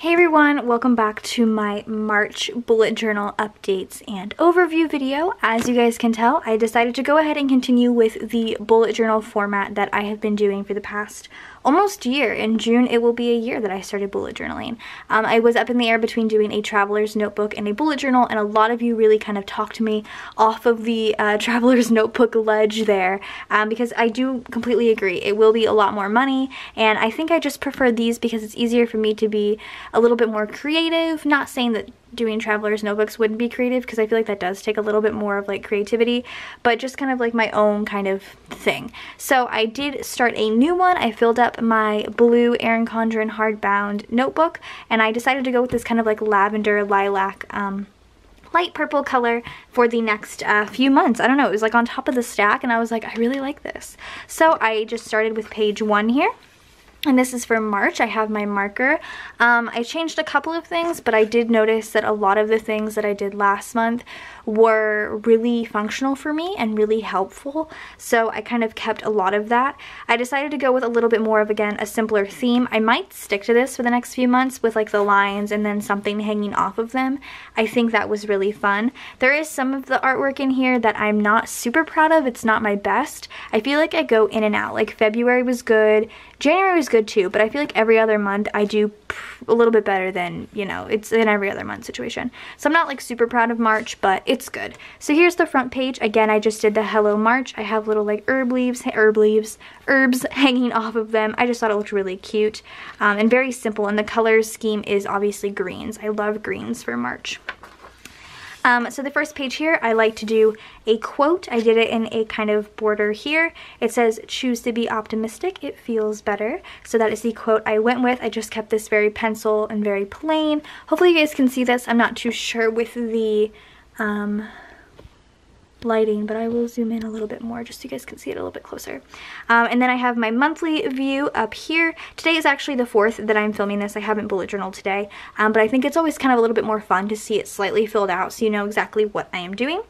Hey everyone, welcome back to my March bullet journal updates and overview video. As you guys can tell, I decided to go ahead and continue with the bullet journal format that I have been doing for the past almost year. In June, it will be a year that I started bullet journaling. I was up in the air between doing a traveler's notebook and a bullet journal, and a lot of you really kind of talked to me off of the traveler's notebook ledge there, because I do completely agree. It will be a lot more money, and I think I just prefer these because it's easier for me to be a little bit more creative. Not saying that doing traveler's notebooks wouldn't be creative, because I feel like that does take a little bit more of like creativity, but just kind of like my own kind of thing. So I did start a new one. I filled up my blue Erin Condren hardbound notebook, and I decided to go with this kind of like lavender lilac light purple color for the next few months. I don't know, it was like on top of the stack, and I was like, I really like this. So I just started with page 1 here. And this is for March. I have my marker. I changed a couple of things, but I did notice that a lot of the things that I did last month were really functional for me and really helpful. So I kind of kept a lot of that. I decided to go with a little bit more of, again, a simpler theme. I might stick to this for the next few months with like the lines and then something hanging off of them. I think that was really fun. There is some of the artwork in here that I'm not super proud of. It's not my best. I feel like I go in and out. Like February was good. January was good too, but I feel like every other month I do a little bit better than, you know, it's an every other month situation. So I'm not like super proud of March, but it's good. So here's the front page. Again, I just did the Hello March. I have little like herbs hanging off of them. I just thought it looked really cute and very simple. And the color scheme is obviously greens. I love greens for March. So the first page here, I like to do a quote. I did it in a kind of border here. It says, "Choose to be optimistic, it feels better." So that is the quote I went with. I just kept this very pencil and very plain. Hopefully you guys can see this. I'm not too sure with the lighting, but I will zoom in a little bit more just so you guys can see it a little bit closer. And then I have my monthly view up here. Today is actually the 4th that I'm filming this. I haven't bullet journaled today, but I think it's always kind of a little bit more fun to see it slightly filled out so you know exactly what I am doing.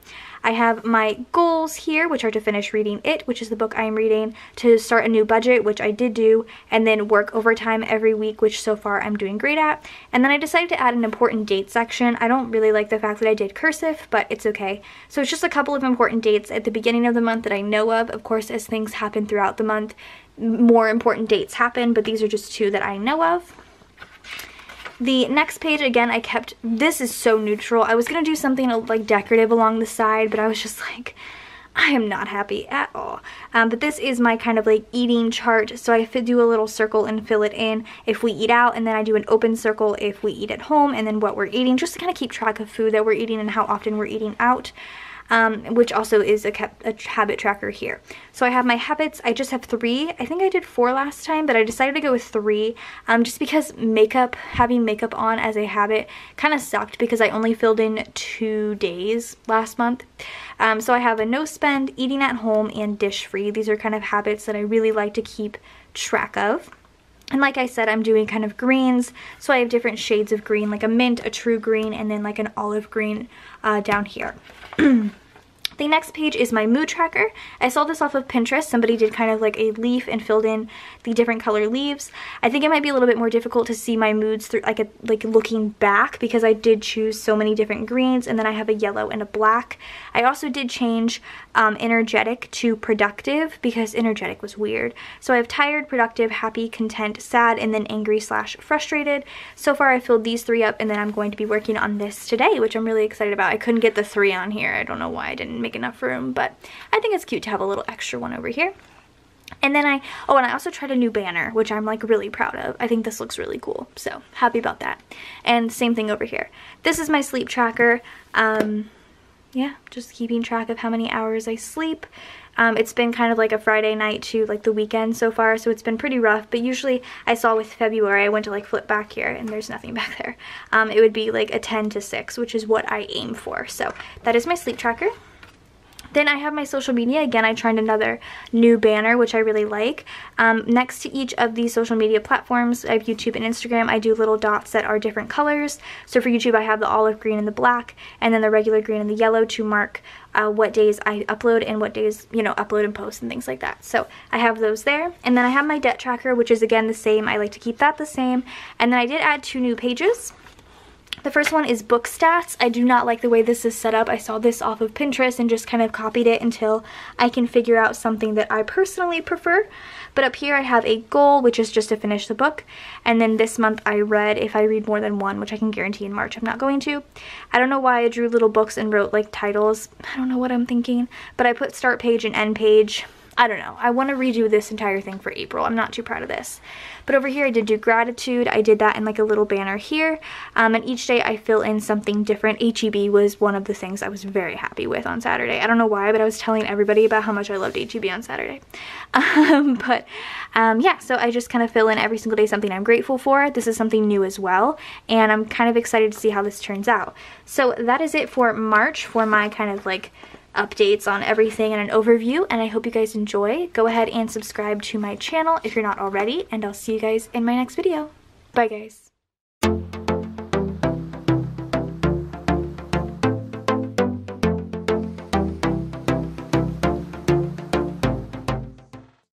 I have my goals here, which are to finish reading It, which is the book I am reading, to start a new budget, which I did do, and then work overtime every week, which so far I'm doing great at. And then I decided to add an important date section. I don't really like the fact that I did cursive, but it's okay. So it's just a couple of important dates at the beginning of the month that I know of. Of course, as things happen throughout the month, more important dates happen, but these are just 2 that I know of. The next page, again, I kept, this is so neutral. I was going to do something like decorative along the side, but I was just like, I am not happy at all. But this is my kind of like eating chart. So I do a little circle and fill it in if we eat out, and then I do an open circle if we eat at home, and then what we're eating, just to kind of keep track of food that we're eating and how often we're eating out. Which also is a habit tracker here. So I have my habits. I just have 3. I think I did 4 last time, but I decided to go with 3 just because having makeup on as a habit kind of sucked because I only filled in 2 days last month. So I have a no spend, eating at home, and dish free. These are kind of habits that I really like to keep track of. And like I said, I'm doing kind of greens, so I have different shades of green, like a mint, a true green, and then like an olive green down here. The next page is my mood tracker. I saw this off of Pinterest. Somebody did kind of like a leaf and filled in the different color leaves. I think it might be a little bit more difficult to see my moods through like looking back, because I did choose so many different greens, and then I have a yellow and a black. I also did change energetic to productive because energetic was weird. So I have tired, productive, happy, content, sad, and then angry/frustrated. So far I filled these 3 up, and then I'm going to be working on this today, which I'm really excited about. I couldn't get the 3 on here. I don't know why I didn't make enough room, but I think it's cute to have a little extra one over here. And then I also tried a new banner, which I'm like really proud of. I think this looks really cool, so happy about that. And same thing over here. This is my sleep tracker. Yeah, just keeping track of how many hours I sleep. It's been kind of like a Friday night to like the weekend so far, so it's been pretty rough, but usually I saw with February, I went to like flip back here and there's nothing back there. It would be like a 10 to 6, which is what I aim for. So that is my sleep tracker. Then I have my social media. Again, I tried another new banner, which I really like. Next to each of these social media platforms, I have YouTube and Instagram. I do little dots that are different colors. So for YouTube, I have the olive green and the black, and then the regular green and the yellow to mark what days I upload and what days, you know, upload and post and things like that. So I have those there. And then I have my debt tracker, which is again the same. I like to keep that the same. And then I did add 2 new pages. The first one is book stats. I do not like the way this is set up. I saw this off of Pinterest and just kind of copied it until I can figure out something that I personally prefer. But up here I have a goal, which is just to finish the book. And then this month I read, if I read more than 1, which I can guarantee in March I'm not going to. I don't know why I drew little books and wrote like titles. I don't know what I'm thinking. But I put start page and end page. I don't know. I want to redo this entire thing for April. I'm not too proud of this. But over here I did do gratitude. I did that in like a little banner here. And each day I fill in something different. HEB was one of the things I was very happy with on Saturday. I don't know why, but I was telling everybody about how much I loved HEB on Saturday. Yeah, so I just kind of fill in every single day something I'm grateful for. This is something new as well. And I'm kind of excited to see how this turns out. So that is it for March for my kind of like updates on everything and an overview, and I hope you guys enjoy. Go ahead and subscribe to my channel if you're not already, and I'll see you guys in my next video. Bye guys.